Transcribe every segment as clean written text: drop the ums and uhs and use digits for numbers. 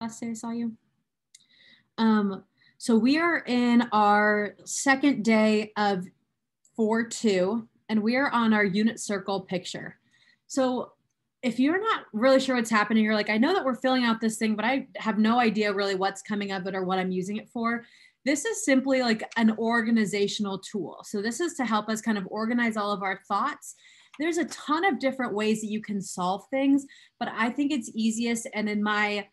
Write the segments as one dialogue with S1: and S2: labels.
S1: last day I saw you. So we are in our second day of 4-2, and we are on our unit circle picture. So if you're not really sure what's happening, you're like, I know that we're filling out this thing, but I have no idea really what's coming of it or what I'm using it for. This is simply like an organizational tool. So this is to help us kind of organize all of our thoughts. There's a ton of different ways that you can solve things, but I think it's easiest. And in my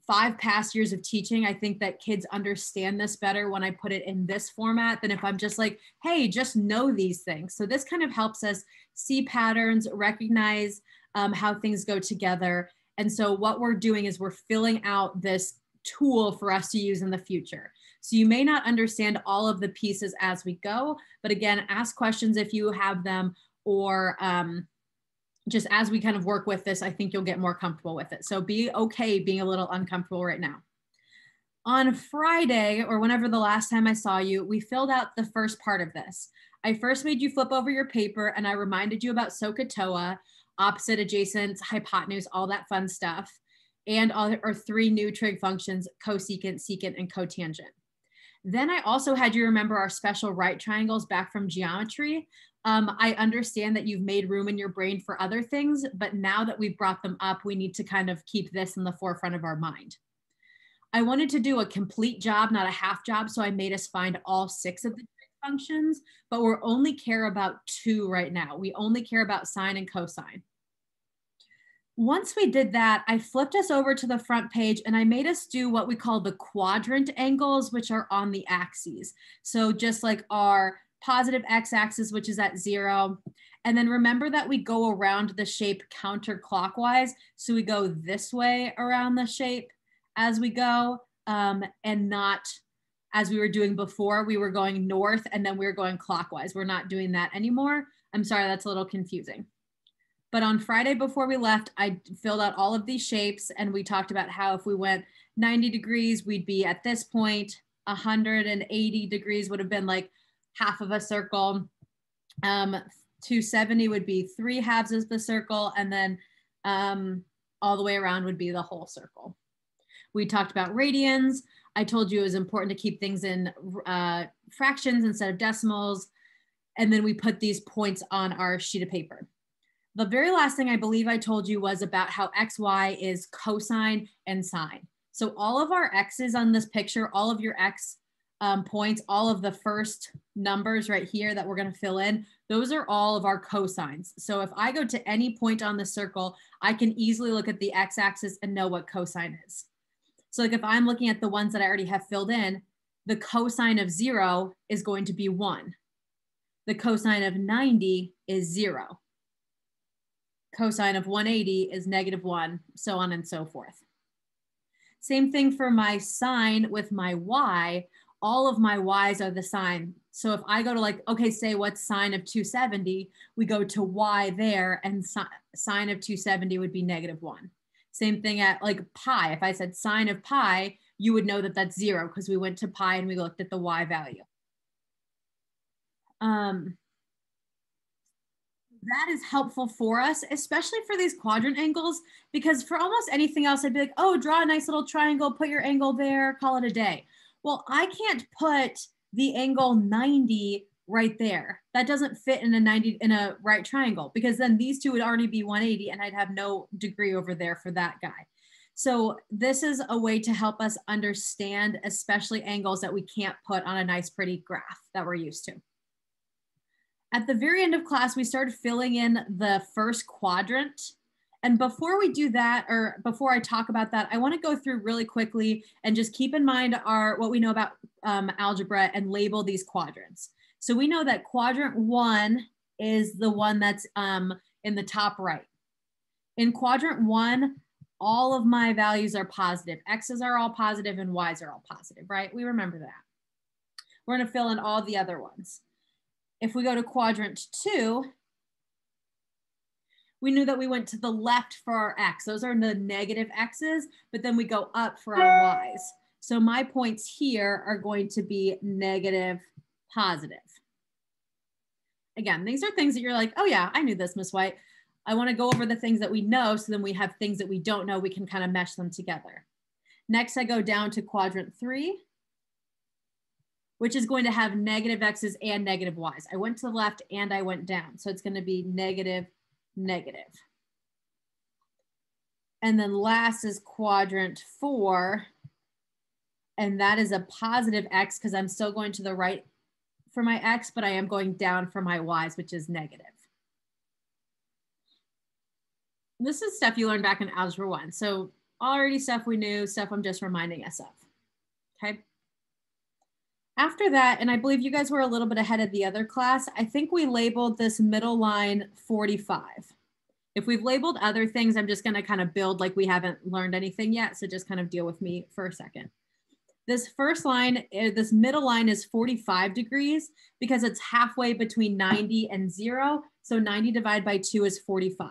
S1: 5 past years of teaching, I think that kids understand this better when I put it in this format than if I'm just like, hey, just know these things. So this kind of helps us see patterns, recognize how things go together. And so what we're doing is we're filling out this tool for us to use in the future. So you may not understand all of the pieces as we go, but again, ask questions if you have them, or just as we kind of work with this, I think you'll get more comfortable with it. So be okay being a little uncomfortable right now. On Friday, or whenever the last time I saw you, we filled out the first part of this. I first made you flip over your paper and I reminded you about SOHCAHTOA, opposite, adjacent, hypotenuse, all that fun stuff, and our 3 new trig functions, cosecant, secant, and cotangent. Then I also had you remember our special right triangles back from geometry. I understand that you've made room in your brain for other things, but now that we've brought them up, we need to kind of keep this in the forefront of our mind. I wanted to do a complete job, not a half job, so I made us find all 6 of the functions, but we only care about 2 right now. We only care about sine and cosine. Once we did that, I flipped us over to the front page and I made us do what we call the quadrant angles, which are on the axes. So just like our positive x-axis, which is at 0. And then remember that we go around the shape counterclockwise. So we go this way around the shape as we go, and not as we were doing before. We were going north and then we were going clockwise. We're not doing that anymore. I'm sorry, that's a little confusing. But on Friday before we left, I filled out all of these shapes and we talked about how if we went 90 degrees, we'd be at this point. 180 degrees would have been like half of a circle. 270 would be 3 halves of the circle. And then all the way around would be the whole circle. We talked about radians. I told you it was important to keep things in fractions instead of decimals. And then we put these points on our sheet of paper. The very last thing I believe I told you was about how XY is cosine and sine. So all of our X's on this picture, all of your X points, all of the first numbers right here that we're going to fill in, those are all of our cosines. So if I go to any point on the circle, I can easily look at the X-axis and know what cosine is. So like if I'm looking at the ones that I already have filled in, the cosine of 0 is going to be 1. The cosine of 90 is 0. Cosine of 180 is -1, so on and so forth. Same thing for my sine with my y. All of my y's are the sine. So if I go to like, okay, say what's sine of 270, we go to y there, and sine of 270 would be -1. Same thing at like pi. If I said sine of pi, you would know that that's 0 because we went to pi and we looked at the y value. That is helpful for us, especially for these quadrant angles, because for almost anything else, I'd be like, oh, draw a nice little triangle, put your angle there, call it a day. Well, I can't put the angle 90 right there. That doesn't fit in a 90 in a right triangle, because then these two would already be 180 and I'd have no degree over there for that guy. So this is a way to help us understand, especially angles that we can't put on a nice, pretty graph that we're used to. At the very end of class, we started filling in the first quadrant. And before we do that, or before I talk about that, I want to go through really quickly and just keep in mind what we know about algebra and label these quadrants. So we know that quadrant 1 is the one that's in the top right. In quadrant 1, all of my values are positive. X's are all positive and Y's are all positive, right? We remember that. We're going to fill in all the other ones. If we go to quadrant 2, we knew that we went to the left for our X. Those are the negative X's, but then we go up for our Y's. So my points here are going to be negative, positive. Again, these are things that you're like, oh yeah, I knew this, Miss White. I want to go over the things that we know, so then we have things that we don't know, we can kind of mesh them together. Next, I go down to quadrant 3, which is going to have negative x's and negative y's. I went to the left and I went down. So it's going to be negative, negative. And then last is quadrant 4. And that is a positive x because I'm still going to the right for my x, but I am going down for my y's, which is negative. This is stuff you learned back in Algebra 1. So already stuff we knew, stuff I'm just reminding us of, okay? After that, and I believe you guys were a little bit ahead of the other class, I think we labeled this middle line 45. If we've labeled other things, I'm just gonna kind of build like we haven't learned anything yet, so just kind of deal with me for a second. This first line, this middle line is 45 degrees because it's halfway between 90 and 0, so 90 divided by 2 is 45.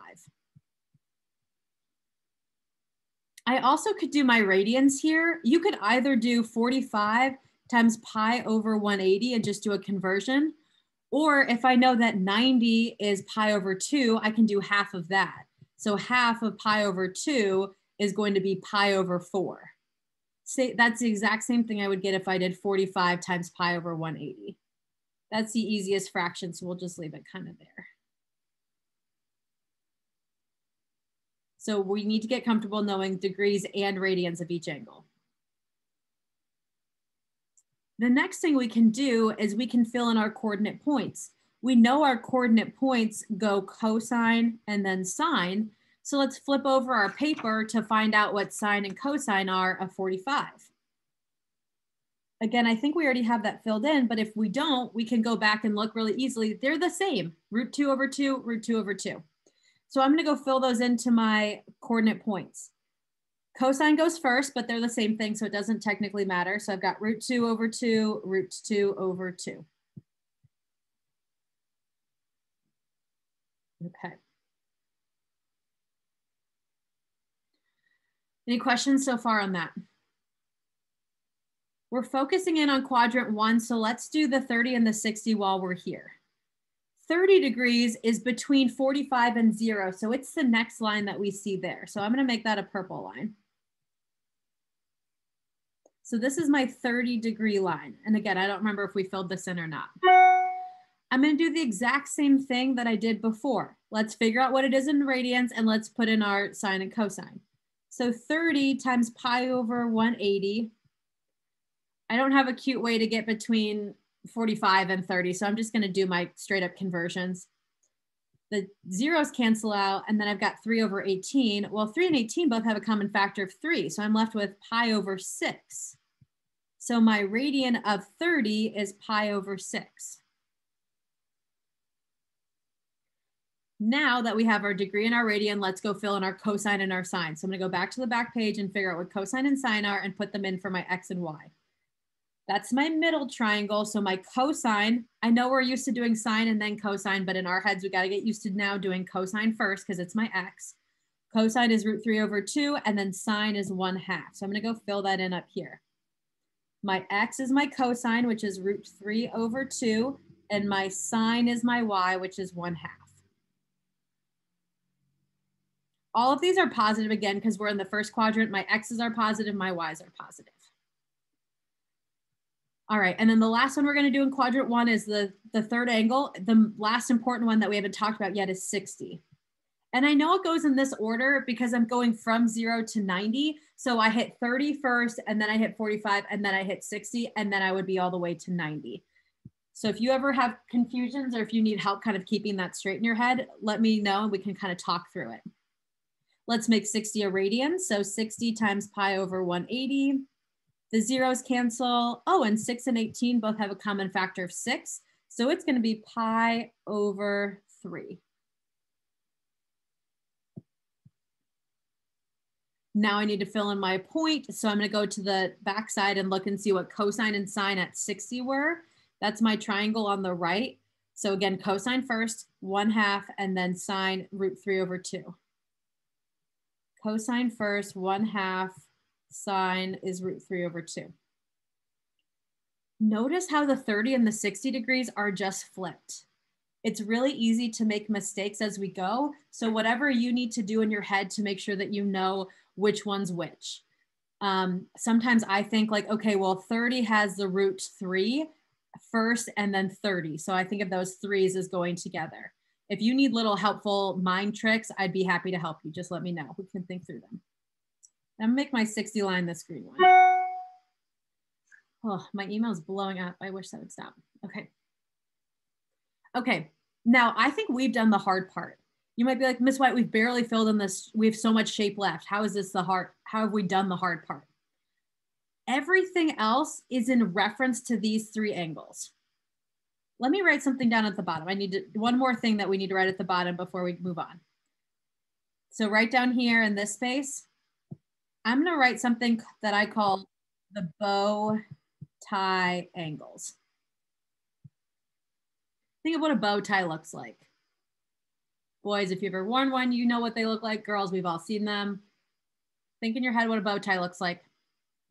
S1: I also could do my radians here. You could either do 45 times pi over 180 and just do a conversion. Or if I know that 90 is pi over 2, I can do half of that. So half of pi over 2 is going to be pi over 4. That's the exact same thing I would get if I did 45 times pi over 180. That's the easiest fraction, so we'll just leave it kind of there. So we need to get comfortable knowing degrees and radians of each angle. The next thing we can do is we can fill in our coordinate points. We know our coordinate points go cosine and then sine. So let's flip over our paper to find out what sine and cosine are of 45. Again, I think we already have that filled in, but if we don't, we can go back and look really easily. They're the same, root 2 over 2, root 2 over 2. So I'm gonna go fill those into my coordinate points. Cosine goes first, but they're the same thing, so it doesn't technically matter. So I've got root 2 over 2, root 2 over 2. Okay. Any questions so far on that? We're focusing in on quadrant 1, so let's do the 30 and the 60 while we're here. 30 degrees is between 45 and 0, so it's the next line that we see there. So I'm going to make that a purple line. So this is my 30-degree line. And again, I don't remember if we filled this in or not. I'm going to do the exact same thing that I did before. Let's figure out what it is in radians and let's put in our sine and cosine. So 30 times pi over 180. I don't have a cute way to get between 45 and 30, so I'm just going to do my straight up conversions. The zeros cancel out, and then I've got 3 over 18. Well, 3 and 18 both have a common factor of 3, so I'm left with pi over 6. So my radian of 30 is pi over 6. Now that we have our degree and our radian, let's go fill in our cosine and our sine. So I'm going to go back to the back page and figure out what cosine and sine are and put them in for my x and y. That's my middle triangle. So my cosine, I know we're used to doing sine and then cosine, but in our heads, we got to get used to now doing cosine first because it's my x. Cosine is root 3 over 2, and then sine is 1/2. So I'm going to go fill that in up here. My x is my cosine, which is root 3 over 2, and my sine is my y, which is 1/2. All of these are positive again because we're in the first quadrant. My x's are positive, my y's are positive. All right, and then the last one we're going to do in quadrant 1 is the third angle. The last important one that we haven't talked about yet is 60. And I know it goes in this order because I'm going from 0 to 90. So I hit 30 first, and then I hit 45, and then I hit 60, and then I would be all the way to 90. So if you ever have confusions or if you need help kind of keeping that straight in your head, let me know and we can kind of talk through it. Let's make 60 a radian. So 60 times pi over 180. The zeros cancel. Oh, and 6 and 18 both have a common factor of 6. So it's going to be pi over 3. Now I need to fill in my point. So I'm going to go to the back side and look and see what cosine and sine at 60 were. That's my triangle on the right. So again, cosine first, 1/2, and then sine root 3 over 2. Cosine first, 1/2. Sine is root 3 over 2. Notice how the 30 and the 60 degrees are just flipped. It's really easy to make mistakes as we go. So whatever you need to do in your head to make sure that you know which one's which. Sometimes I think like, okay, well, 30 has the root 3 first and then 30. So I think of those threes as going together. If you need little helpful mind tricks, I'd be happy to help you. Just let me know. We can think through them. I'm gonna make my 60 line this green one. Oh, my email is blowing up. I wish that would stop. Okay. Okay, now I think we've done the hard part. You might be like, Miss White, we've barely filled in this. We have so much shape left. How is this the hard? How have we done the hard part? Everything else is in reference to these 3 angles. Let me write something down at the bottom. I need to, one more thing that we need to write at the bottom before we move on. So right down here in this space, I'm gonna write something that I call the bow tie angles. Think of what a bow tie looks like. Boys, if you've ever worn one, you know what they look like. Girls, we've all seen them. Think in your head what a bow tie looks like.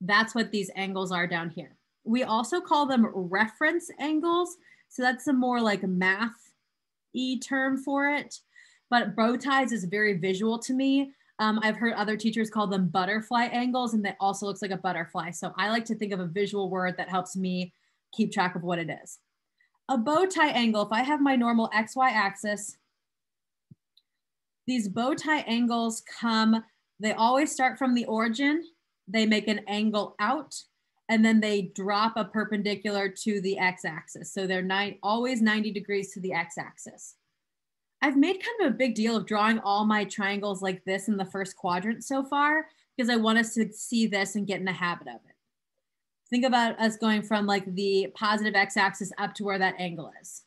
S1: That's what these angles are down here. We also call them reference angles. So that's a more like math-y term for it. But bow ties is very visual to me. I've heard other teachers call them butterfly angles, and that also looks like a butterfly. So I like to think of a visual word that helps me keep track of what it is. A bow tie angle, if I have my normal XY axis, these bow tie angles come, they always start from the origin, they make an angle out, and then they drop a perpendicular to the x-axis. So they're always 90 degrees to the x-axis. I've made kind of a big deal of drawing all my triangles like this in the first quadrant so far, because I want us to see this and get in the habit of it. Think about us going from like the positive x-axis up to where that angle is.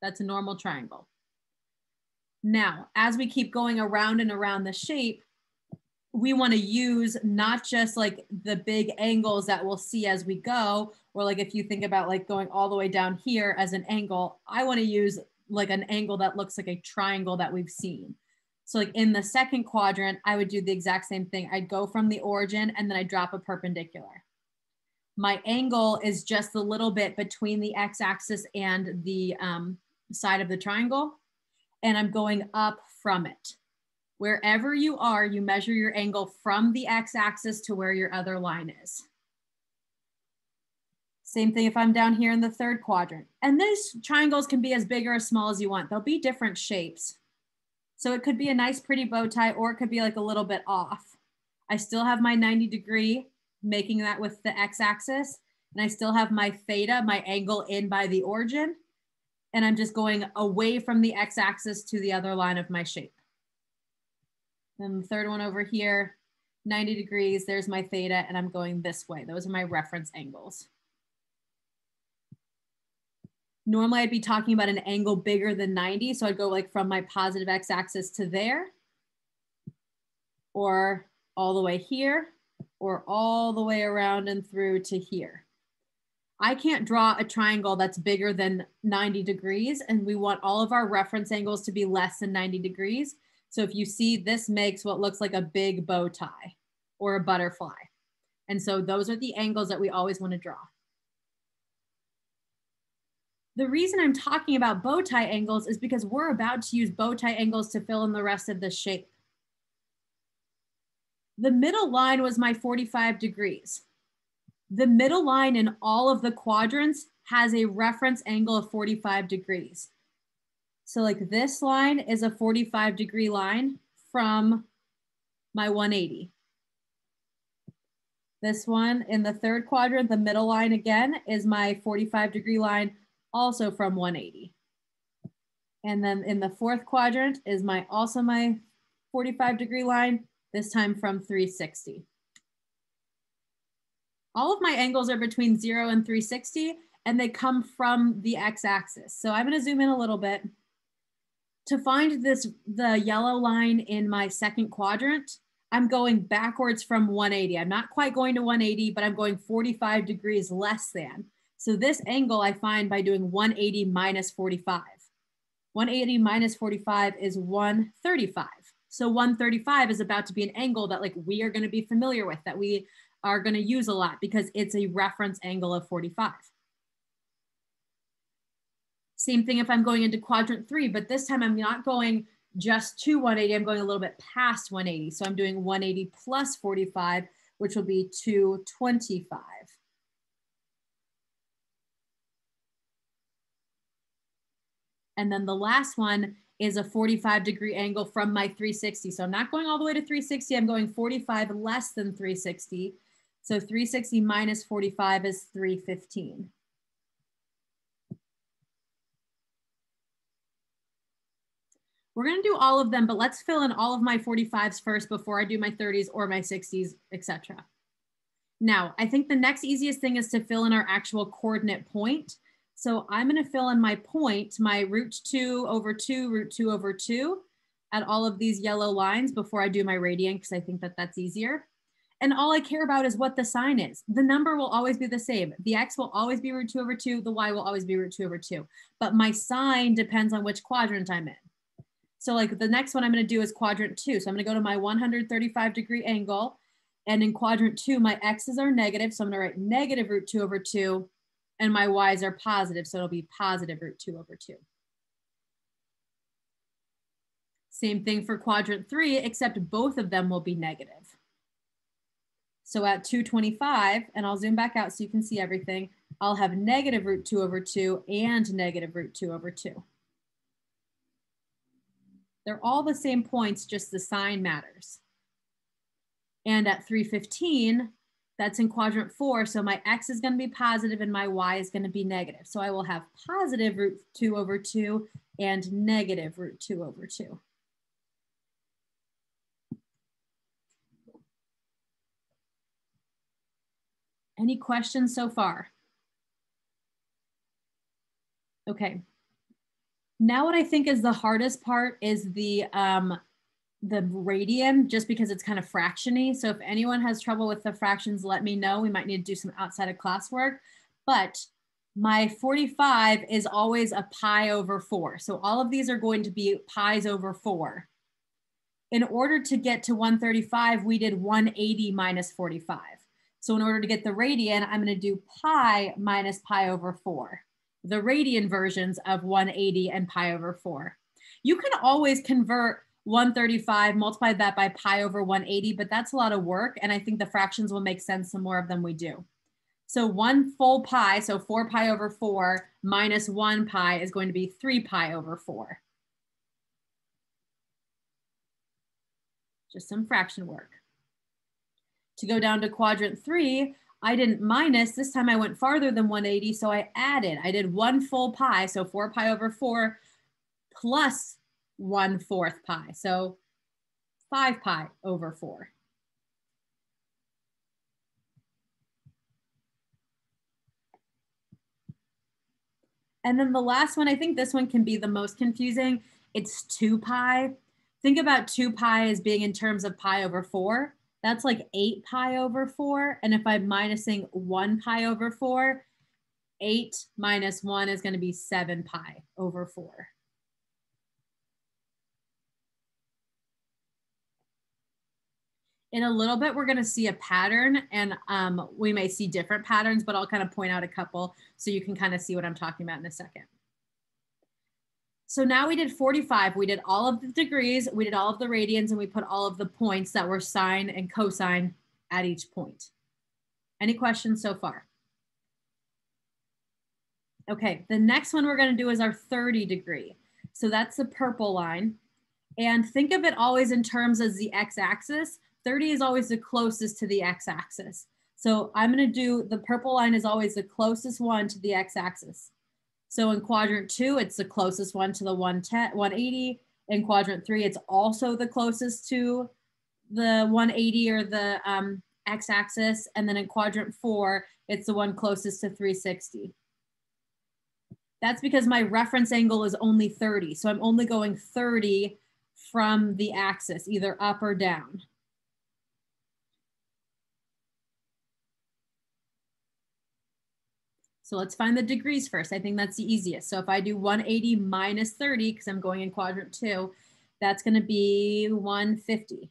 S1: That's a normal triangle. Now, as we keep going around and around the shape, we want to use not just like the big angles that we'll see as we go, or like if you think about like going all the way down here as an angle, I want to use like an angle that looks like a triangle that we've seen. So like in the second quadrant, I would do the exact same thing. I'd go from the origin and then I drop a perpendicular. My angle is just a little bit between the x-axis and the side of the triangle, and I'm going up from it. Wherever you are, you measure your angle from the x-axis to where your other line is. Same thing if I'm down here in the third quadrant. And these triangles can be as big or as small as you want. They'll be different shapes. So it could be a nice pretty bow tie, or it could be like a little bit off. I still have my 90 degree, making that with the x-axis, and I still have my theta, my angle in by the origin, and I'm just going away from the x-axis to the other line of my shape. Then the third one over here, 90 degrees, there's my theta, and I'm going this way. Those are my reference angles. Normally I'd be talking about an angle bigger than 90, so I'd go like from my positive x-axis to there, or all the way here, or all the way around and through to here. I can't draw a triangle that's bigger than 90 degrees, and we want all of our reference angles to be less than 90 degrees. So if you see, this makes what looks like a big bow tie or a butterfly. And so those are the angles that we always want to draw. The reason I'm talking about bow tie angles is because we're about to use bow tie angles to fill in the rest of the shape. The middle line was my 45 degrees. The middle line in all of the quadrants has a reference angle of 45 degrees. So like this line is a 45 degree line from my 180. This one in the third quadrant, the middle line again, is my 45 degree line, also from 180. And then in the fourth quadrant is also my 45 degree line, this time from 360. All of my angles are between 0 and 360, and they come from the x-axis. So I'm going to zoom in a little bit. To find the yellow line in my second quadrant, I'm going backwards from 180. I'm not quite going to 180, but I'm going 45 degrees less than. So this angle I find by doing 180 minus 45. 180 minus 45 is 135. So 135 is about to be an angle that like we are going to be familiar with, that we are going to use a lot because it's a reference angle of 45. Same thing if I'm going into quadrant 3, but this time I'm not going just to 180, I'm going a little bit past 180. So I'm doing 180 plus 45, which will be 225. And then the last one is a 45-degree angle from my 360. So I'm not going all the way to 360. I'm going 45 less than 360. So 360 minus 45 is 315. We're going to do all of them, but let's fill in all of my 45s first before I do my 30s or my 60s, etc. Now, I think the next easiest thing is to fill in our actual coordinate point. So I'm going to fill in my point, my root 2 over 2, root 2 over 2 at all of these yellow lines before I do my radian, because I think that that's easier. And all I care about is what the sign is. The number will always be the same. The x will always be root 2 over 2. The y will always be root 2 over 2. But my sign depends on which quadrant I'm in. So like the next one I'm going to do is quadrant 2. So I'm going to go to my 135-degree angle. And in quadrant 2, my x's are negative. So I'm going to write negative root 2 over 2. And my y's are positive. So it'll be positive root 2 over 2. Same thing for quadrant 3, except both of them will be negative. So at 225, and I'll zoom back out so you can see everything, I'll have negative root 2 over 2 and negative root 2 over 2. They're all the same points, just the sign matters. And at 315, that's in quadrant 4, so my x is going to be positive and my y is going to be negative. So I will have positive root 2 over 2 and negative root 2 over 2. Any questions so far? Okay. Now what I think is the hardest part is the radian, just because it's kind of fractiony. So if anyone has trouble with the fractions, let me know. We might need to do some outside of class work. But my 45 is always a pi over 4. So all of these are going to be pi's over 4. In order to get to 135, we did 180 minus 45. So in order to get the radian, I'm going to do pi minus pi over 4. The radian versions of 180 and pi over 4. You can always convert 135, multiply that by pi over 180, but that's a lot of work. And I think the fractions will make sense the more of them we do. So 1 full pi, so 4 pi over 4 minus 1 pi is going to be 3 pi over 4. Just some fraction work. To go down to quadrant 3, I didn't minus. This time I went farther than 180, so I added. I did 1 full pi, so 4 pi over 4 plus 1/4 pi, so 5 pi over 4. And then the last one, I think this one can be the most confusing. It's 2 pi. Think about 2 pi as being in terms of pi over 4. That's like 8 pi over 4. And if I'm minusing 1 pi over 4, 8 minus 1 is going to be 7 pi over 4. In a little bit, we're going to see a pattern, and we may see different patterns, but I'll kind of point out a couple so you can kind of see what I'm talking about in a second. So now we did 45. We did all of the degrees, we did all of the radians, and we put all of the points that were sine and cosine at each point. Any questions so far? Okay, the next one we're going to do is our 30-degree. So that's the purple line. And think of it always in terms as the x-axis. 30 is always the closest to the x-axis. So I'm going to do, the purple line is always the closest one to the x-axis. So in quadrant 2, it's the closest one to the 180. In quadrant 3, it's also the closest to the 180 or the x-axis. And then in quadrant 4, it's the one closest to 360. That's because my reference angle is only 30. So I'm only going 30 from the axis, either up or down. So let's find the degrees first. I think that's the easiest. So if I do 180 minus 30, because I'm going in quadrant 2, that's going to be 150.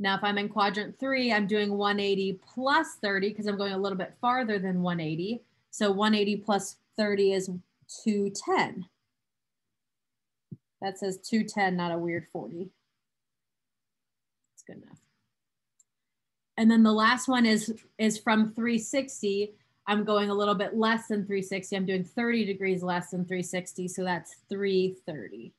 S1: Now, if I'm in quadrant 3, I'm doing 180 plus 30 because I'm going a little bit farther than 180. So 180 plus 30 is 210. That says 210, not a weird 40. That's good enough. And then the last one is from 360. I'm going a little bit less than 360. I'm doing 30 degrees less than 360. So that's 330.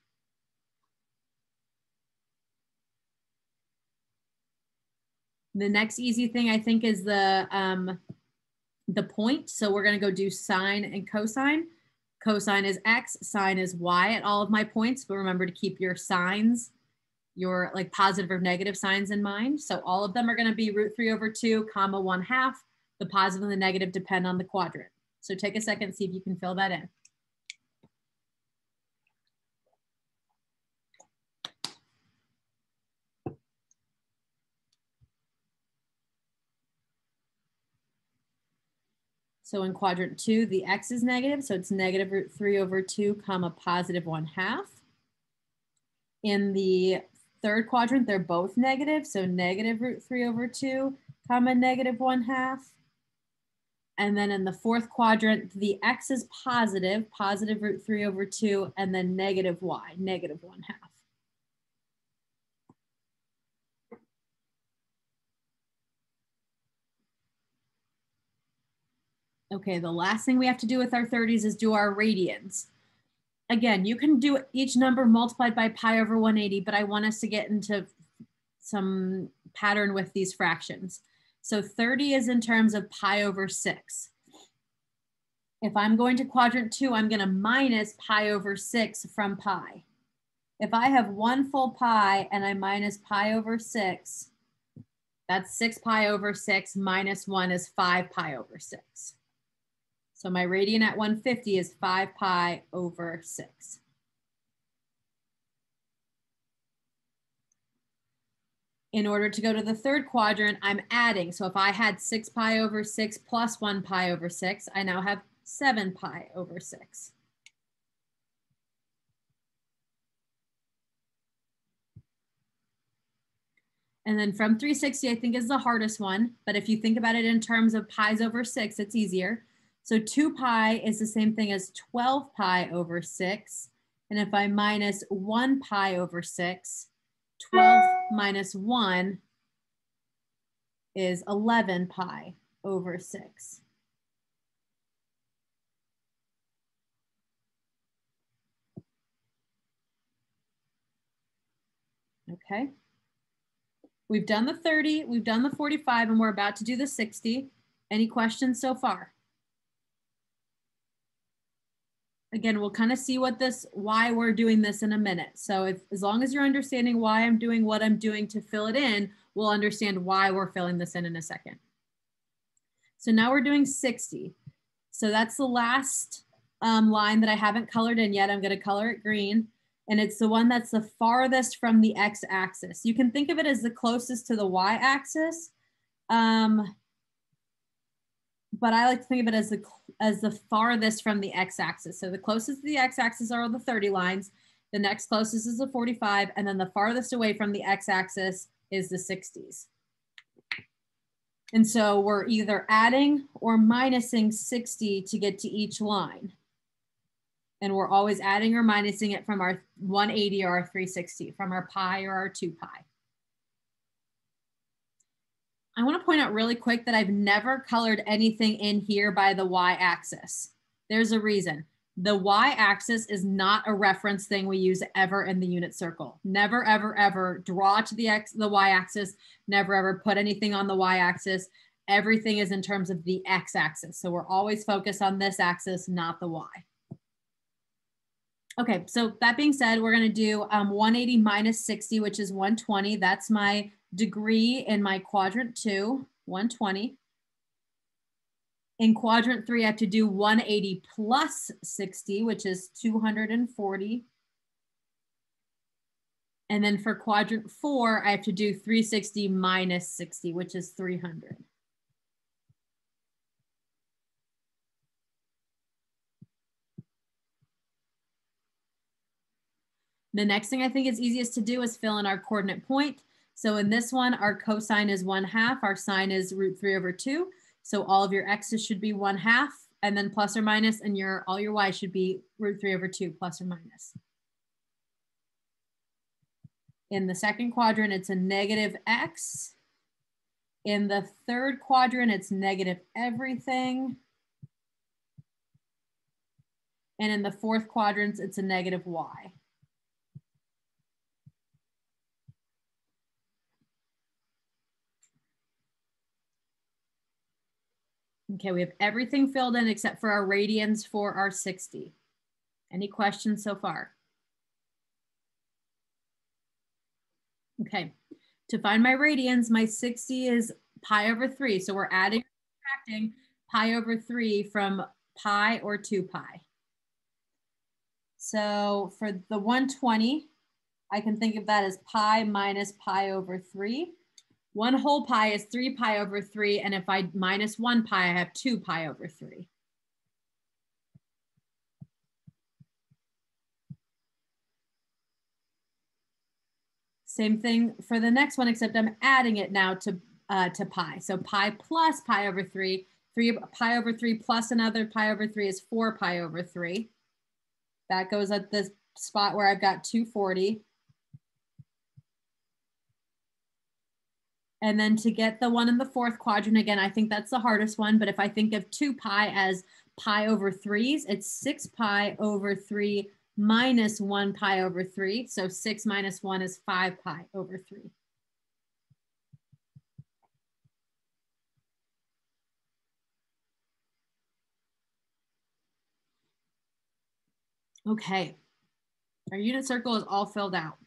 S1: The next easy thing I think is the point. So we're going to go do sine and cosine. Cosine is X, sine is Y at all of my points. But remember to keep your signs, your like positive or negative signs in mind. So all of them are going to be √3/2, comma 1/2. The positive and the negative depend on the quadrant. So take a second and see if you can fill that in. So in quadrant 2, the X is negative. So it's negative √3/2, comma positive 1/2. In the third quadrant, they're both negative. So negative √3/2, comma negative 1/2. And then in the fourth quadrant, the X is positive, positive √3/2, and then negative Y, negative 1/2. Okay, the last thing we have to do with our 30s is do our radians. Again, you can do each number multiplied by pi over 180, but I want us to get into some pattern with these fractions. So 30 is in terms of pi over 6. If I'm going to quadrant 2, I'm going to minus pi over 6 from pi. If I have 1 full pi and I minus pi over 6, that's 6 pi over 6 minus 1 is 5 pi over 6. So my radian at 150 is 5 pi over 6. In order to go to the third quadrant, I'm adding. So if I had 6 pi over 6 plus 1 pi over 6, I now have 7 pi over 6. And then from 360, I think is the hardest one. But if you think about it in terms of pi's over 6, it's easier. So 2 pi is the same thing as 12 pi over 6. And if I minus 1 pi over 6, 12 minus 1 is 11 pi over 6. Okay. We've done the 30, we've done the 45, and we're about to do the 60. Any questions so far? Again, we'll kind of see why we're doing this in a minute. So as long as you're understanding why I'm doing what I'm doing to fill it in, we'll understand why we're filling this in a second. So now we're doing 60. So that's the last line that I haven't colored in yet. I'm going to color it green. And it's the one that's the farthest from the x-axis. You can think of it as the closest to the y-axis. But I like to think of it as the farthest from the x-axis. So the closest to the x-axis are the 30 lines. The next closest is the 45. And then the farthest away from the x-axis is the 60s. And so we're either adding or minusing 60 to get to each line. And we're always adding or minusing it from our 180 or our 360, from our pi or our 2 pi. I want to point out really quick that I've never colored anything in here by the y-axis. There's a reason. The y-axis is not a reference thing we use ever in the unit circle. Never, ever, ever draw to the y-axis. Never, ever put anything on the y-axis. Everything is in terms of the x-axis. So we're always focused on this axis, not the y. Okay, so that being said, we're going to do 180 minus 60, which is 120. That's my degree in my quadrant 2, 120. In quadrant 3, I have to do 180 plus 60, which is 240. And then for quadrant 4, I have to do 360 minus 60, which is 300. The next thing I think is easiest to do is fill in our coordinate point. So in this one, our cosine is 1/2, our sine is √3/2. So all of your x's should be 1/2, and then plus or minus, and all your y should be √3/2 plus or minus. In the second quadrant, it's a negative x. In the third quadrant, it's negative everything. And in the fourth quadrant, it's a negative y. Okay, we have everything filled in except for our radians for our 60. Any questions so far? Okay, to find my radians, my 60 is pi over 3. So we're adding or subtracting pi over 3 from pi or 2 pi. So for the 120, I can think of that as pi minus pi over 3. 1 whole pi is 3 pi over 3. And if I minus 1 pi, I have 2 pi over 3. Same thing for the next one, except I'm adding it now to pi. So pi plus pi over 3. 3 pi over 3 plus another pi over 3 is 4 pi over 3. That goes at the spot where I've got 240. And then to get the one in the fourth quadrant, again, I think that's the hardest one. But if I think of 2 pi as pi over 3s, it's 6 pi over 3 minus 1 pi over 3. So 6 minus 1 is 5 pi over 3. Okay, our unit circle is all filled out.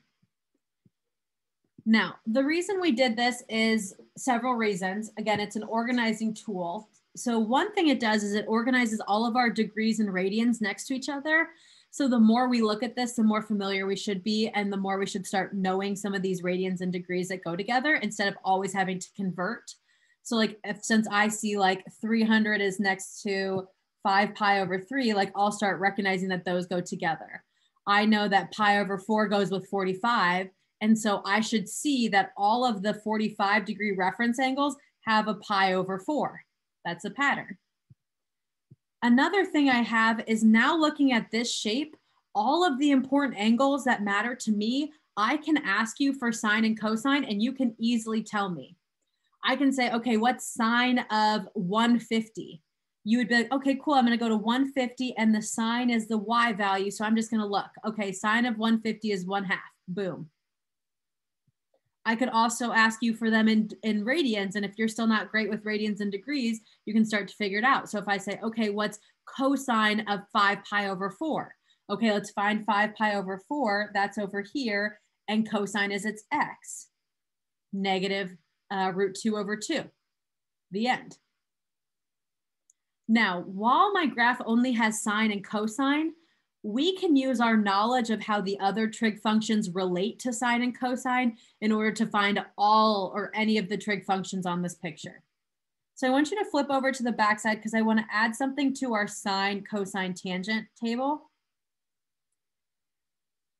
S1: Now, the reason we did this is several reasons. Again, it's an organizing tool. So one thing it does is it organizes all of our degrees and radians next to each other. So the more we look at this, the more familiar we should be, and the more we should start knowing some of these radians and degrees that go together instead of always having to convert. So like since I see like 300 is next to 5 pi over 3, like I'll start recognizing that those go together. I know that pi over 4 goes with 45. And so I should see that all of the 45-degree reference angles have a pi over 4. That's a pattern. Another thing I have is now looking at this shape, all of the important angles that matter to me, I can ask you for sine and cosine, and you can easily tell me. I can say, okay, what's sine of 150? You would be like, okay, cool, I'm gonna go to 150 and the sine is the y value. So I'm just gonna look, okay, sine of 150 is 1/2, boom. I could also ask you for them in radians. And if you're still not great with radians and degrees, you can start to figure it out. So if I say, okay, what's cosine of 5 pi over 4? Okay, let's find 5 pi over 4. That's over here. And cosine is its x. Negative root 2 over 2. The end. Now, while my graph only has sine and cosine, we can use our knowledge of how the other trig functions relate to sine and cosine in order to find all or any of the trig functions on this picture. So I want you to flip over to the backside because I want to add something to our sine, cosine, tangent table.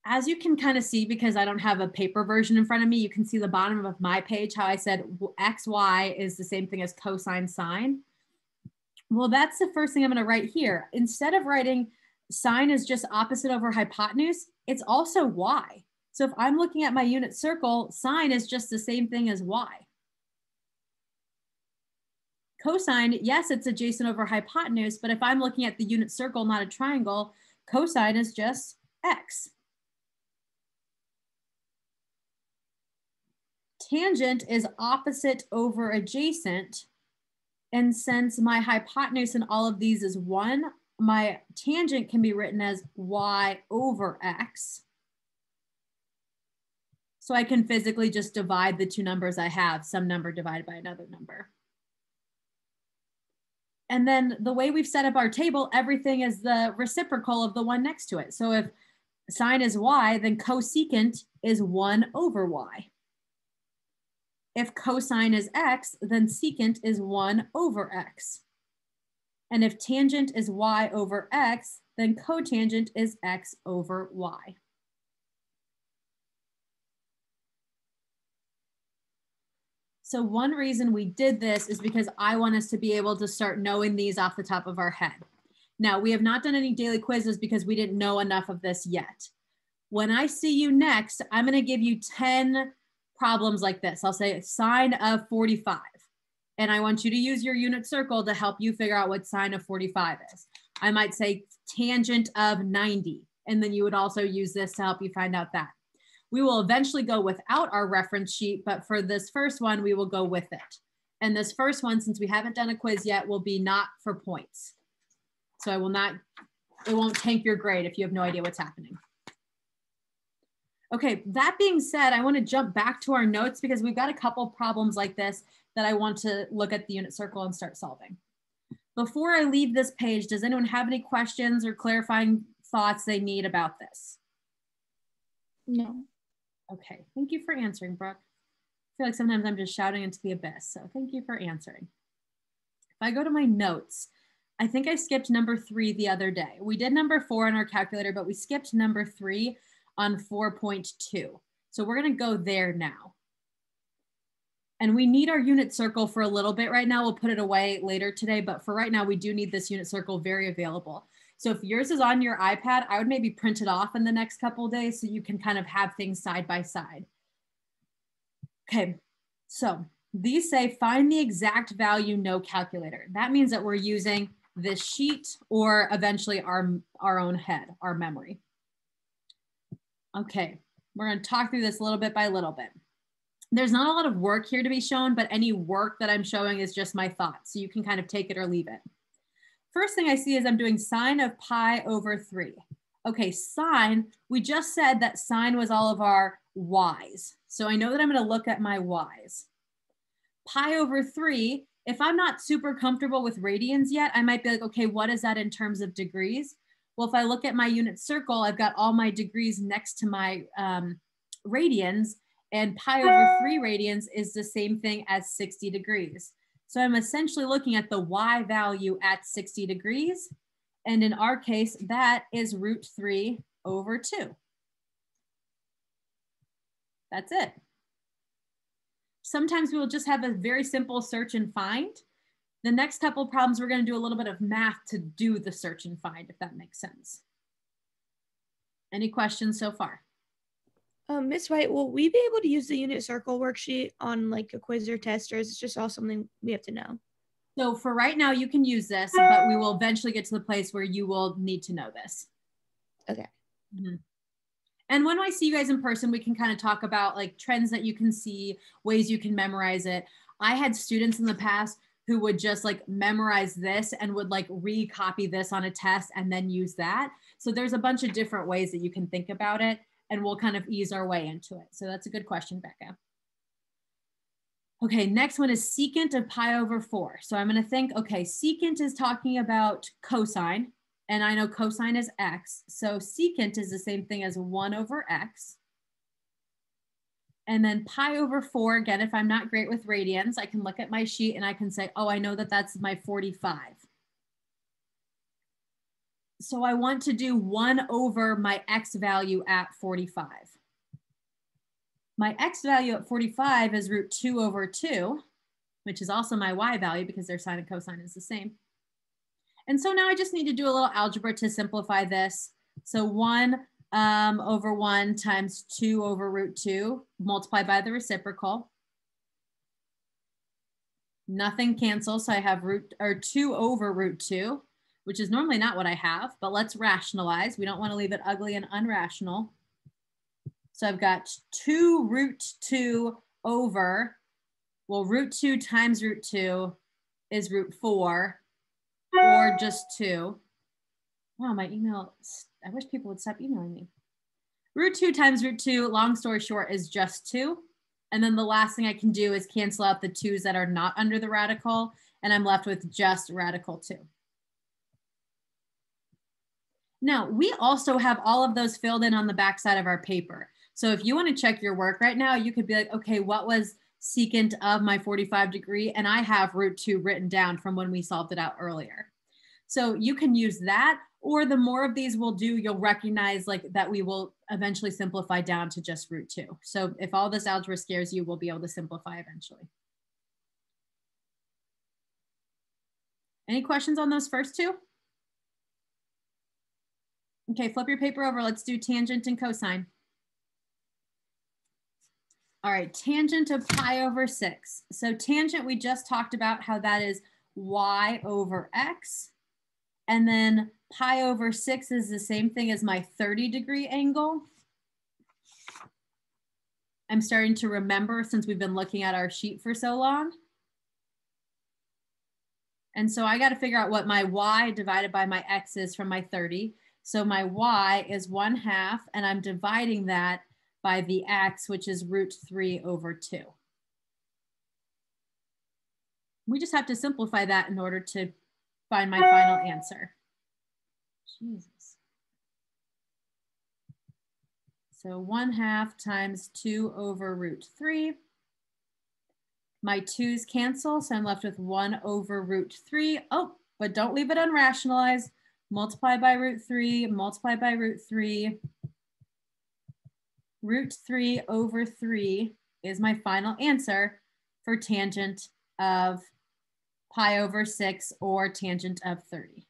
S1: As you can kind of see, because I don't have a paper version in front of me, you can see the bottom of my page, how I said x, y is the same thing as cosine, sine. Well, that's the first thing I'm going to write here. Instead of writing sine is just opposite over hypotenuse, it's also y. So if I'm looking at my unit circle, sine is just the same thing as y. Cosine, yes, it's adjacent over hypotenuse, but if I'm looking at the unit circle, not a triangle, cosine is just x. Tangent is opposite over adjacent. And since my hypotenuse in all of these is 1, my tangent can be written as y over x. So I can physically just divide the two numbers I have, some number divided by another number. And then the way we've set up our table, everything is the reciprocal of the one next to it. So if sine is y, then cosecant is 1 over y. If cosine is x, then secant is 1 over x. And if tangent is y over x, then cotangent is x over y. So one reason we did this is because I want us to be able to start knowing these off the top of our head. Now, we have not done any daily quizzes because we didn't know enough of this yet. When I see you next, I'm going to give you 10 problems like this. I'll say sine of 45. And I want you to use your unit circle to help you figure out what sine of 45 is. I might say tangent of 90. And then you would also use this to help you find out that. We will eventually go without our reference sheet, but for this first one, we will go with it. And this first one, since we haven't done a quiz yet, will be not for points. So I will not, it won't tank your grade if you have no idea what's happening. Okay, that being said, I want to jump back to our notes because we've got a couple problems like this that I want to look at the unit circle and start solving. Before I leave this page, does anyone have any questions or clarifying thoughts they need about this?
S2: No.
S1: Okay, thank you for answering, Brooke. I feel like sometimes I'm just shouting into the abyss, so thank you for answering. If I go to my notes, I think I skipped number 3 the other day. We did number 4 on our calculator, but we skipped number 3 on 4.2. So we're gonna go there now. And we need our unit circle for a little bit right now. We'll put it away later today, but for right now, we do need this unit circle very available. So if yours is on your iPad, I would maybe print it off in the next couple of days so you can kind of have things side by side. Okay, so these say find the exact value, no calculator. That means that we're using this sheet or eventually our own head, our memory. Okay, we're gonna talk through this little bit by little bit. There's not a lot of work here to be shown, but any work that I'm showing is just my thoughts. So you can kind of take it or leave it. First thing I see is I'm doing sine of pi over 3. Okay, sine, we just said that sine was all of our y's. So I know that I'm going to look at my y's. Pi over 3, if I'm not super comfortable with radians yet, I might be like, okay, what is that in terms of degrees? Well, if I look at my unit circle, I've got all my degrees next to my radians, and pi over 3 radians is the same thing as 60 degrees. So I'm essentially looking at the y value at 60 degrees. And in our case, that is root 3 over 2. That's it. Sometimes we will just have a very simple search and find. The next couple of problems, we're going to do a little bit of math to do the search and find, if that makes sense. Any questions so far?
S2: Miss White, will we be able to use the unit circle worksheet on like a quiz or test, or is it just all something we have to know?
S1: So for right now, you can use this, but we will eventually get to the place where you will need to know this.
S2: Okay.
S1: Mm-hmm. And when I see you guys in person, we can kind of talk about like trends that you can see, ways you can memorize it. I had students in the past who would just like memorize this and would like recopy this on a test and then use that. So there's a bunch of different ways that you can think about it, and we'll kind of ease our way into it. So that's a good question, Becca. Okay, next one is secant of pi over 4. So I'm going to think, okay, secant is talking about cosine, and I know cosine is x. So secant is the same thing as 1 over x. And then pi over 4, again, if I'm not great with radians, I can look at my sheet and I can say, oh, I know that that's my 45. So I want to do 1 over my x value at 45. My x value at 45 is root 2 over 2, which is also my y value because their sine and cosine is the same. And so now I just need to do a little algebra to simplify this. So 1 over 1 times 2 over root 2 multiplied by the reciprocal. Nothing cancels, so I have 2 over root 2, which is normally not what I have, but let's rationalize. We don't want to leave it ugly and unrational. So I've got 2 root 2 over, well, root 2 times root 2 is root 4, or just 2. Wow, my email, I wish people would stop emailing me. Root 2 times root 2, long story short, is just 2. And then the last thing I can do is cancel out the 2's that are not under the radical, and I'm left with just radical 2. Now, we also have all of those filled in on the back side of our paper. So if you want to check your work right now, you could be like, okay, what was secant of my 45 degree? And I have root 2 written down from when we solved it out earlier. So you can use that, or the more of these we'll do, you'll recognize like that we will eventually simplify down to just root 2. So if all this algebra scares you, we'll be able to simplify eventually. Any questions on those first two? Okay, flip your paper over. Let's do tangent and cosine. All right, tangent of pi over 6. So tangent, we just talked about how that is y over x. And then pi over 6 is the same thing as my 30-degree angle. I'm starting to remember since we've been looking at our sheet for so long. And so I got to figure out what my y divided by my x is from my 30. So my y is 1/2, and I'm dividing that by the x, which is √3 over 2. We just have to simplify that in order to find my final answer. Jesus. So 1/2 times 2 over √3. My 2's cancel, so I'm left with 1 over √3. Oh, but don't leave it unrationalized. Multiply by √3, multiply by √3. √3 over 3 is my final answer for tangent of pi over 6 or tangent of 30.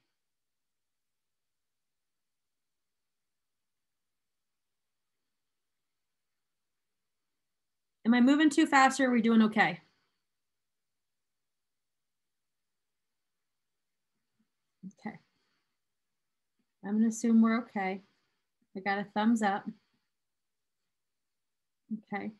S1: Am I moving too fast or are we doing okay? Okay. I'm gonna assume we're okay. I got a thumbs up. Okay.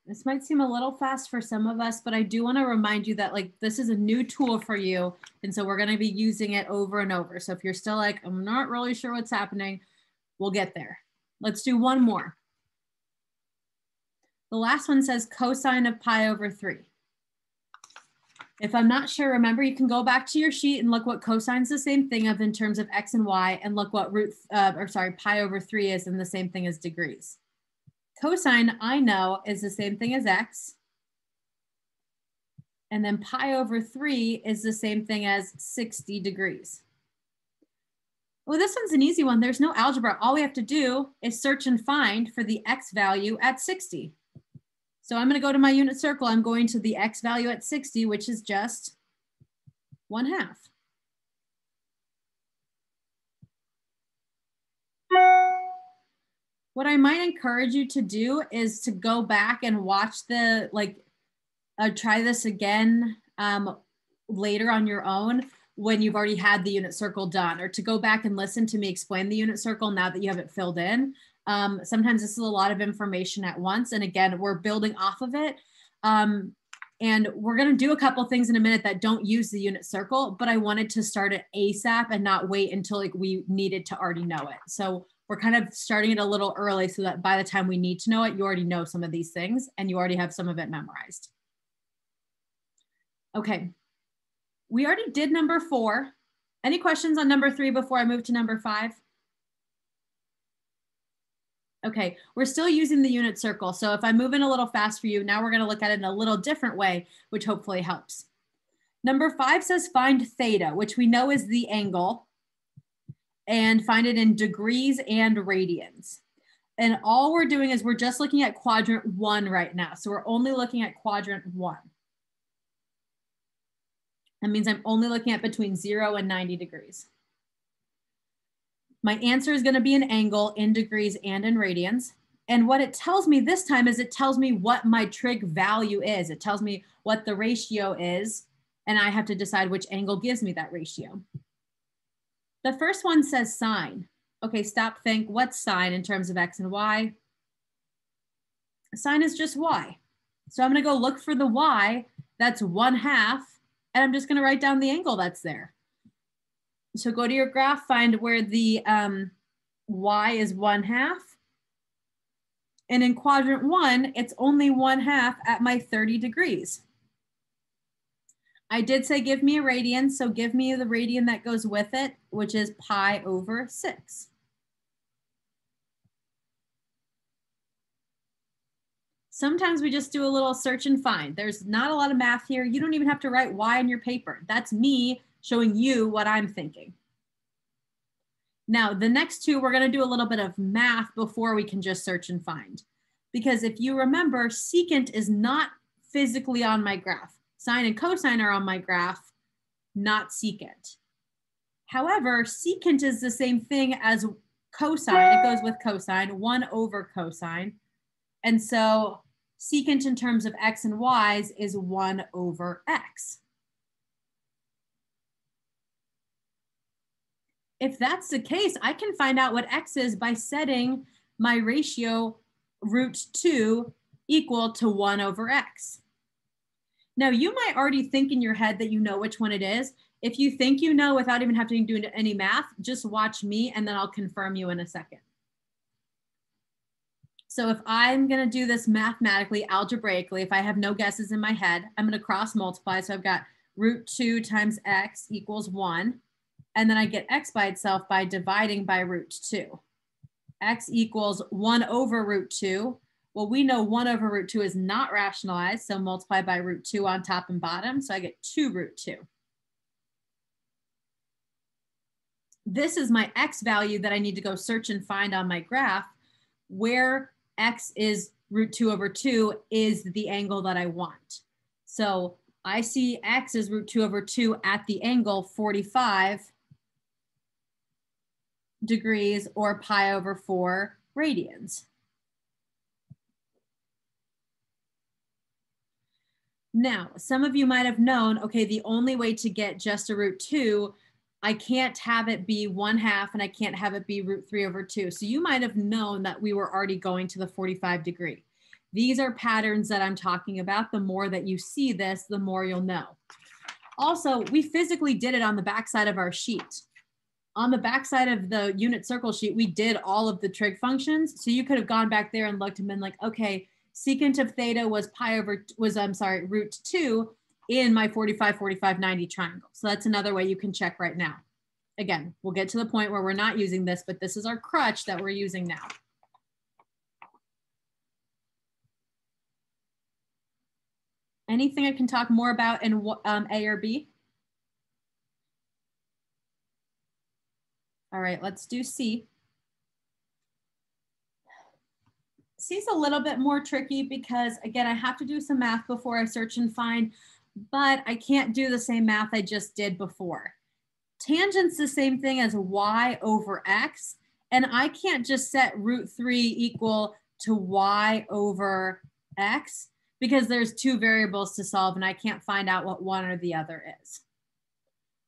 S1: This might seem a little fast for some of us, but I do want to remind you that like this is a new tool for you. And so we're going to be using it over and over. So if you're still like, I'm not really sure what's happening, we'll get there. Let's do one more. The last one says cosine of pi over 3. If I'm not sure, remember you can go back to your sheet and look what cosine's the same thing of in terms of x and y, and look what pi over 3 is in the same thing as degrees. Cosine, I know, is the same thing as x. And then pi over 3 is the same thing as 60 degrees. Well, this one's an easy one. There's no algebra. All we have to do is search and find for the x value at 60. So I'm going to go to my unit circle. I'm going to the x value at 60, which is just 1/2. What I might encourage you to do is to go back and watch the, try this again later on your own when you've already had the unit circle done, or to go back and listen to me explain the unit circle now that you have it filled in. Sometimes this is a lot of information at once. And again, we're building off of it. And we're going to do a couple things in a minute that don't use the unit circle, but I wanted to start it ASAP and not wait until like we needed to already know it. So we're kind of starting it a little early so that by the time we need to know it, you already know some of these things and you already have some of it memorized. Okay, we already did number 4. Any questions on number 3 before I move to number 5? Okay, we're still using the unit circle. So if I'm moving a little fast for you, now we're going to look at it in a little different way, which hopefully helps. Number 5 says find theta, which we know is the angle, and find it in degrees and radians. And all we're doing is we're just looking at quadrant 1 right now. So we're only looking at quadrant 1. That means I'm only looking at between 0 and 90 degrees. My answer is going to be an angle in degrees and in radians. And what it tells me this time is it tells me what my trig value is. It tells me what the ratio is, and I have to decide which angle gives me that ratio. The first one says sine. Okay, stop, think. What's sine in terms of x and y? Sine is just y. So I'm going to go look for the y. That's 1/2, and I'm just going to write down the angle that's there. So go to your graph, find where the y is 1/2. And in quadrant 1, it's only 1/2 at my 30 degrees. I did say give me a radian, so give me the radian that goes with it, which is pi over 6. Sometimes we just do a little search and find. There's not a lot of math here. You don't even have to write y on your paper. That's me showing you what I'm thinking. Now, the next two, we're going to do a little bit of math before we can just search and find. Because if you remember, secant is not physically on my graph. Sine and cosine are on my graph, not secant. However, secant is the same thing as cosine. It goes with cosine, 1 over cosine. And so secant in terms of x and y's is 1 over x. If that's the case, I can find out what x is by setting my ratio root 2 equal to 1 over x. Now, you might already think in your head that you know which one it is. If you think you know without even having to do any math, just watch me and then I'll confirm you in a second. So if I'm going to do this mathematically, algebraically, if I have no guesses in my head, I'm going to cross multiply. So I've got root 2 times x equals 1. And then I get x by itself by dividing by root 2. X equals 1 over root 2. Well, we know 1 over root 2 is not rationalized, so multiply by root 2 on top and bottom. So I get 2 root 2. This is my x value that I need to go search and find on my graph, where x is root 2 over 2 is the angle that I want. So I see x is root 2 over 2 at the angle 45 degrees or pi over 4 radians. Now, some of you might have known, okay, the only way to get just a root 2, I can't have it be 1/2 and I can't have it be root 3 over 2. So you might have known that we were already going to the 45 degree. These are patterns that I'm talking about. The more that you see this, the more you'll know. Also, we physically did it on the backside of our sheet. On the backside of the unit circle sheet, we did all of the trig functions. So you could have gone back there and looked and been like, okay, secant of theta was root 2 in my 45, 45, 90 triangle. So that's another way you can check right now. Again, we'll get to the point where we're not using this, but this is our crutch that we're using now. Anything I can talk more about in A or B? All right, let's do C. C is a little bit more tricky because, again, I have to do some math before I search and find, but I can't do the same math I just did before. Tangent's the same thing as y over x, and I can't just set root 3 equal to y over x because there's 2 variables to solve and I can't find out what one or the other is.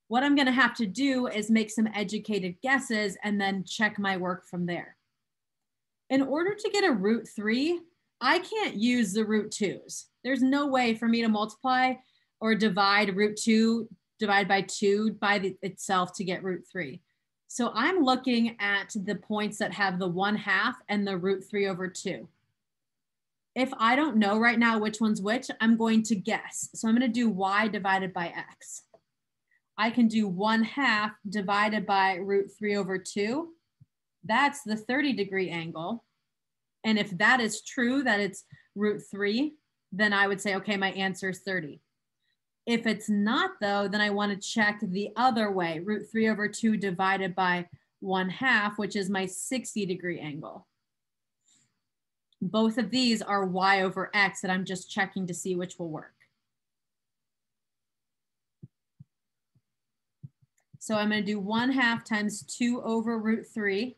S1: What I'm going to have to do is make some educated guesses and then check my work from there. In order to get a root 3, I can't use the root 2's. There's no way for me to multiply or divide root 2 divided by 2 by itself to get root 3. So I'm looking at the points that have the 1/2 and the root 3 over 2. If I don't know right now which one's which, I'm going to guess. So I'm going to do y divided by x. I can do 1/2 divided by root 3 over 2. That's the 30 degree angle. And if that is true, that it's root 3, then I would say, okay, my answer is 30. If it's not though, then I want to check the other way, root 3 over 2 divided by 1/2, which is my 60 degree angle. Both of these are y over x that I'm just checking to see which will work. So I'm going to do 1/2 times 2 over root 3.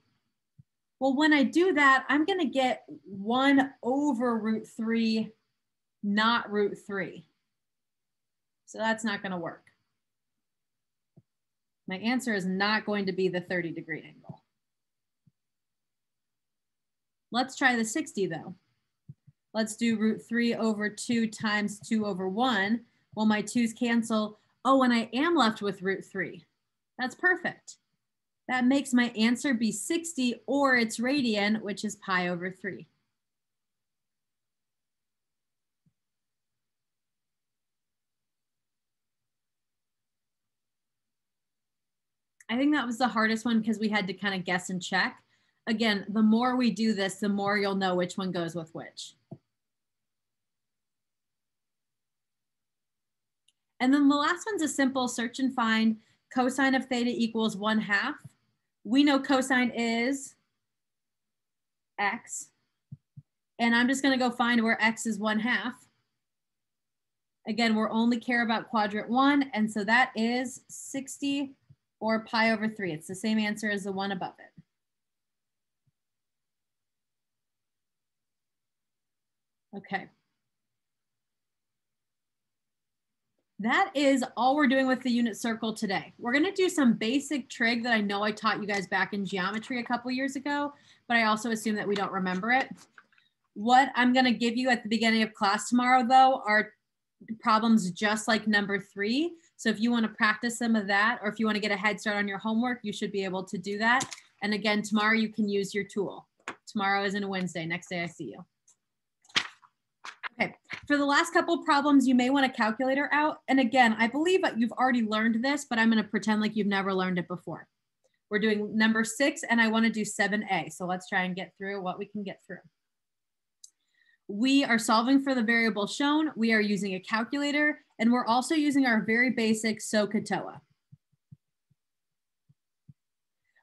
S1: Well, when I do that, I'm going to get 1 over root 3, not root 3. So that's not going to work. My answer is not going to be the 30 degree angle. Let's try the 60 though. Let's do root 3 over 2 times 2 over 1. Well, my 2's cancel. Oh, and I am left with root 3. That's perfect. That makes my answer be 60 or its radian, which is pi over 3. I think that was the hardest one because we had to kind of guess and check. Again, the more we do this, the more you'll know which one goes with which. And then the last one's a simple search and find. Cosine of theta equals 1/2. We know cosine is x. And I'm just going to go find where x is 1/2. Again, we're only care about quadrant 1, and so that is 60 or pi over 3. It's the same answer as the one above it. Okay. That is all we're doing with the unit circle today. We're going to do some basic trig that I know I taught you guys back in geometry a couple years ago, but I also assume that we don't remember it. What I'm going to give you at the beginning of class tomorrow, though, are problems just like number 3. So if you want to practice some of that, or if you want to get a head start on your homework, you should be able to do that. And again, tomorrow you can use your tool. Tomorrow isn't a Wednesday. Next day I see you. Okay, for the last couple problems, you may want a calculator out. And again, I believe that you've already learned this, but I'm going to pretend like you've never learned it before. We're doing number 6, and I want to do 7a. So let's try and get through what we can get through. We are solving for the variable shown. We are using a calculator, and we're also using our very basic SOHCAHTOA.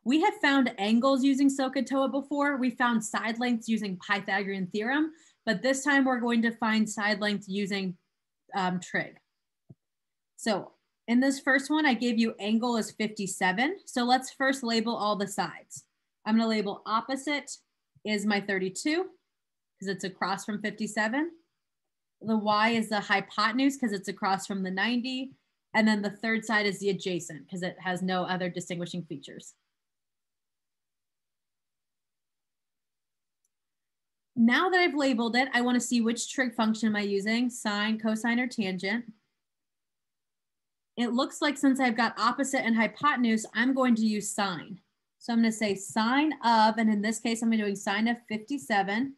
S1: We have found angles using SOHCAHTOA before. We found side lengths using Pythagorean theorem, but this time we're going to find side lengths using trig. So in this first one, I gave you angle is 57. So let's first label all the sides. I'm going to label opposite is my 32 because it's across from 57. The y is the hypotenuse because it's across from the 90. And then the third side is the adjacent because it has no other distinguishing features. Now that I've labeled it, I want to see which trig function am I using, sine, cosine, or tangent. It looks like since I've got opposite and hypotenuse, I'm going to use sine. So I'm going to say sine of, and in this case, I'm doing sine of 57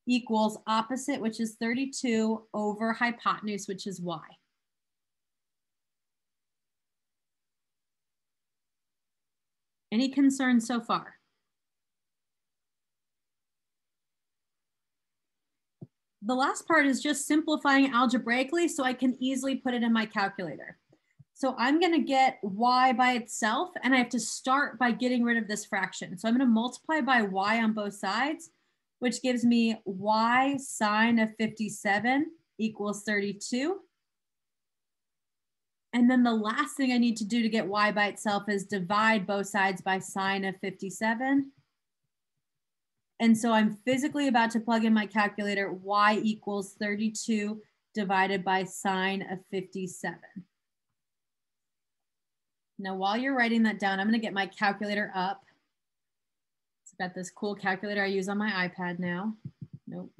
S1: equals opposite, which is 32, over hypotenuse, which is y. Any concerns so far? The last part is just simplifying algebraically so I can easily put it in my calculator. So I'm going to get y by itself, and I have to start by getting rid of this fraction. So I'm going to multiply by y on both sides, which gives me y sine of 57 equals 32. And then the last thing I need to do to get y by itself is divide both sides by sine of 57. And so I'm physically about to plug in my calculator, y equals 32 divided by sine of 57. Now, while you're writing that down, I'm going to get my calculator up. It's got this cool calculator I use on my iPad now. Nope.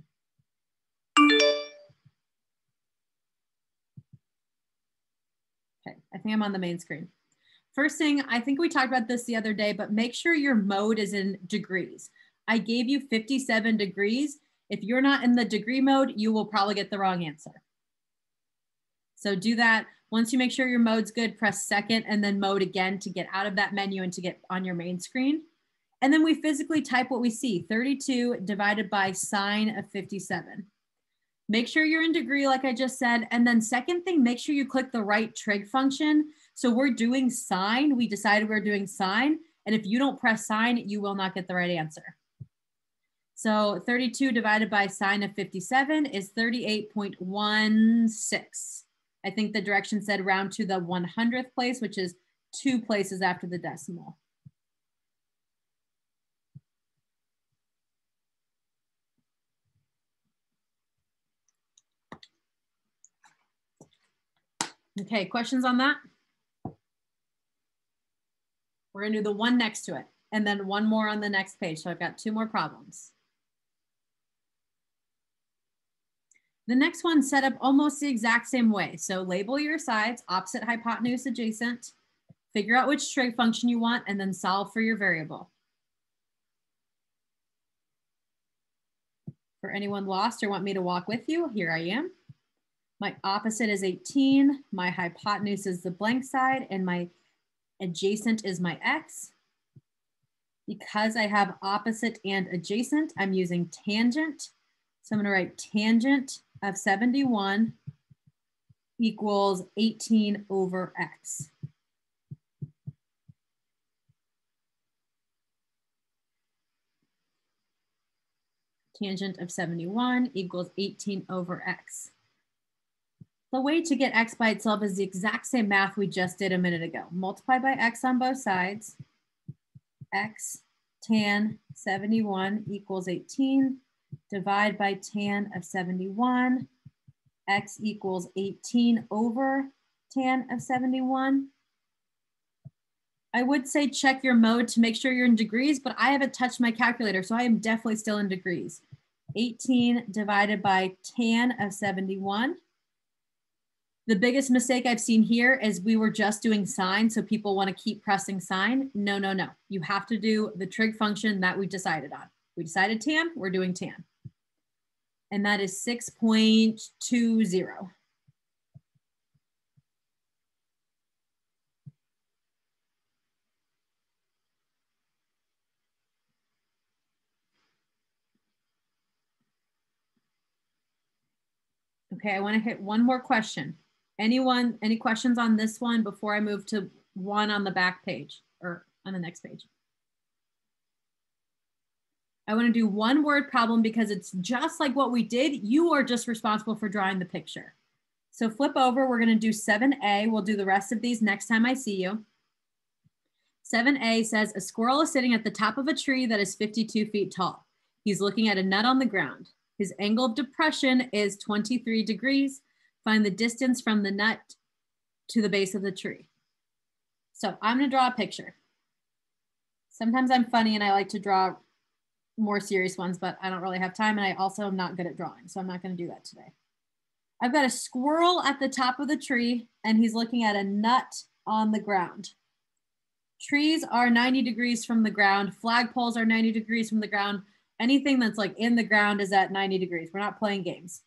S1: Okay, I think I'm on the main screen. First thing, I think we talked about this the other day, but make sure your mode is in degrees. I gave you 57 degrees. If you're not in the degree mode, you will probably get the wrong answer. So do that. Once you make sure your mode's good, press second and then mode again to get out of that menu and to get on your main screen. And then we physically type what we see, 32 divided by sine of 57. Make sure you're in degree, like I just said. And then second thing, make sure you click the right trig function. So we're doing sine. We decided we're doing sine. And if you don't press sine, you will not get the right answer. So 32 divided by sine of 57 is 38.16. I think the direction said round to the 100th place, which is 2 places after the decimal. Okay, questions on that? We're gonna do the one next to it and then one more on the next page. So I've got 2 more problems. The next one set up almost the exact same way. So label your sides, opposite, hypotenuse, adjacent, figure out which trig function you want, and then solve for your variable. For anyone lost or want me to walk with you, here I am. My opposite is 18, my hypotenuse is the blank side, and my adjacent is my x. Because I have opposite and adjacent, I'm using tangent. So I'm going to write tangent of 71 equals 18 over x. Tangent of 71 equals 18 over x. The way to get x by itself is the exact same math we just did a minute ago. Multiply by x on both sides. X tan 71 equals 18. Divide by tan of 71. X equals 18 over tan of 71. I would say check your mode to make sure you're in degrees, but I haven't touched my calculator, so I am definitely still in degrees. 18 divided by tan of 71. The biggest mistake I've seen here is we were just doing sine, so people want to keep pressing sine. No, no, no. You have to do the trig function that we decided on. We decided tan, we're doing tan. And that is 6.20. Okay, I want to hit one more question. Anyone, any questions on this one before I move to one on the back page or on the next page? I want to do one word problem because it's just like what we did. You are just responsible for drawing the picture. So flip over, we're going to do 7A. We'll do the rest of these next time I see you. 7A says a squirrel is sitting at the top of a tree that is 52 feet tall. He's looking at a nut on the ground. His angle of depression is 23 degrees. Find the distance from the nut to the base of the tree. So I'm going to draw a picture. Sometimes I'm funny and I like to draw more serious ones, but I don't really have time. And I also am not good at drawing, so I'm not going to do that today. I've got a squirrel at the top of the tree and he's looking at a nut on the ground. Trees are 90 degrees from the ground. Flagpoles are 90 degrees from the ground. Anything that's like in the ground is at 90 degrees. We're not playing games.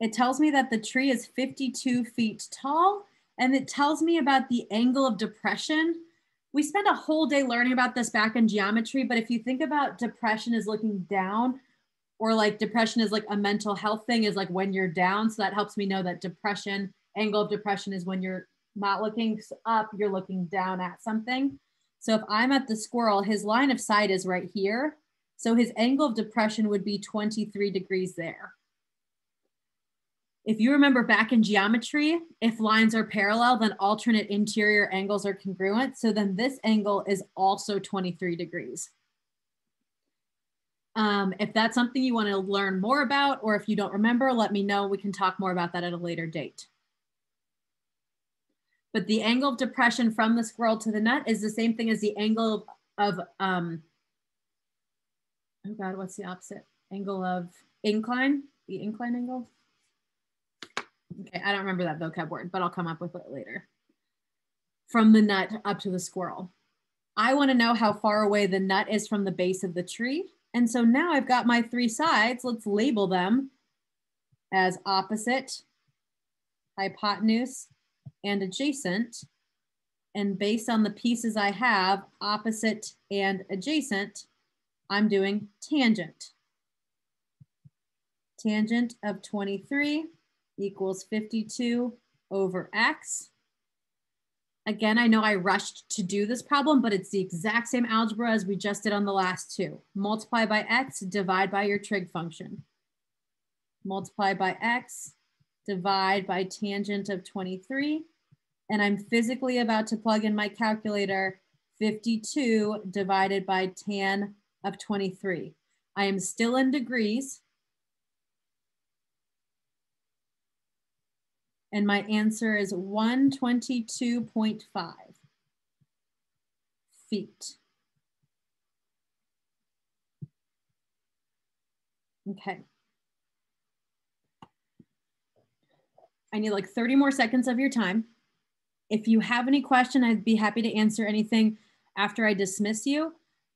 S1: It tells me that the tree is 52 feet tall, and it tells me about the angle of depression. We spent a whole day learning about this back in geometry, but if you think about depression as looking down, or like depression is like a mental health thing, is like when you're down. So that helps me know that depression, angle of depression is when you're not looking up, you're looking down at something. So if I'm at the squirrel, his line of sight is right here. So his angle of depression would be 23 degrees there. If you remember back in geometry, if lines are parallel, then alternate interior angles are congruent. So then this angle is also 23 degrees. If that's something you want to learn more about, or if you don't remember, let me know. We can talk more about that at a later date. But the angle of depression from the squirrel to the nut is the same thing as the angle of, oh God, what's the opposite? Angle of incline, the incline angle. Okay, I don't remember that vocab word, but I'll come up with it later. From the nut up to the squirrel. I want to know how far away the nut is from the base of the tree. And so now I've got my three sides. Let's label them as opposite, hypotenuse, and adjacent. And based on the pieces I have, opposite and adjacent, I'm doing tangent. Tangent of 23 equals 52 over x. Again, I know I rushed to do this problem, but it's the exact same algebra as we just did on the last two. Multiply by x, divide by your trig function. Multiply by x, divide by tangent of 23. And I'm physically about to plug in my calculator, 52 divided by tan of 23. I am still in degrees. And my answer is 122.5 feet. Okay. I need like 30 more seconds of your time. If you have any question, I'd be happy to answer anything after I dismiss you.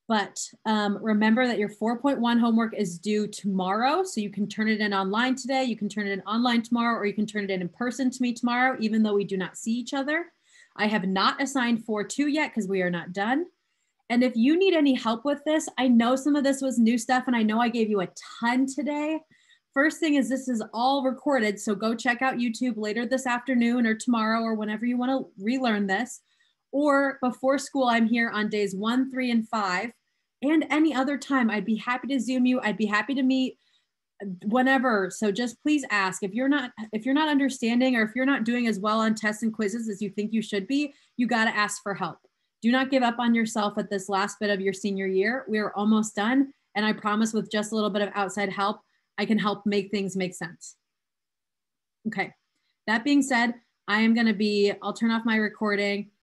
S1: But remember that your 4.1 homework is due tomorrow. So you can turn it in online today. You can turn it in online tomorrow, or you can turn it in person to me tomorrow, even though we do not see each other. I have not assigned 4.2 yet because we are not done. And if you need any help with this, I know some of this was new stuff and I know I gave you a ton today. First thing is this is all recorded. So go check out YouTube later this afternoon or tomorrow or whenever you want to relearn this. Or before school, I'm here on days 1, 3, and 5. And any other time, I'd be happy to Zoom you. I'd be happy to meet. whenever. So just please ask. If you're not understanding, or if you're not doing as well on tests and quizzes as you think you should be, you got to ask for help. Do not give up on yourself at this last bit of your senior year. We are almost done. And I promise with just a little bit of outside help, I can help make things make sense. Okay. That being said, I'll turn off my recording.